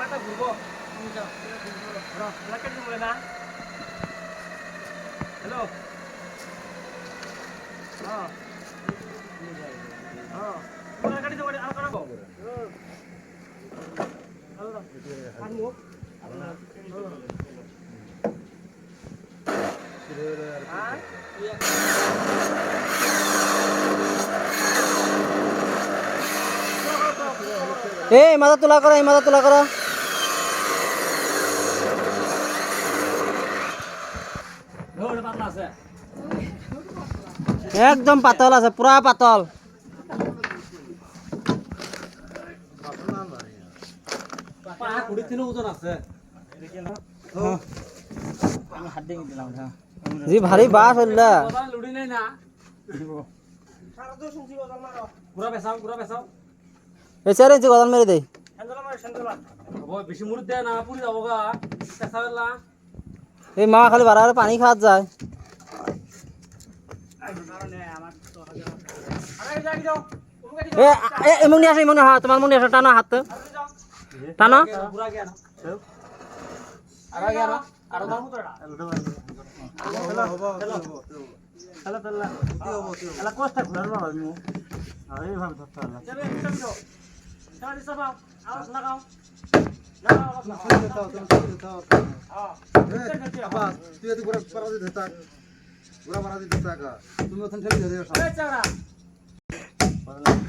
এটা ঘুরবো লাকেট বলে না হ্যালো হ্যাঁ হ্যাঁ কোন লাকেট দিতে পারি আর কাটাবো হ্যালো আর মুখ এই মাথা তোলা করো এই মাথা তোলা করো একদম পাতল আছে পুরা পাতল জি ভারী বাস হইলা এছাড়া যে গদান মেরে দেয় বেশি মুড়ি দেয় না পুরি যাবো গা পেশা এই মা খালি বারবার পানি খাওয়া যায় এমন নিয়ে আসো এমন হ্যাঁ তোমার মনে আসো টানো হাত টানো তুমি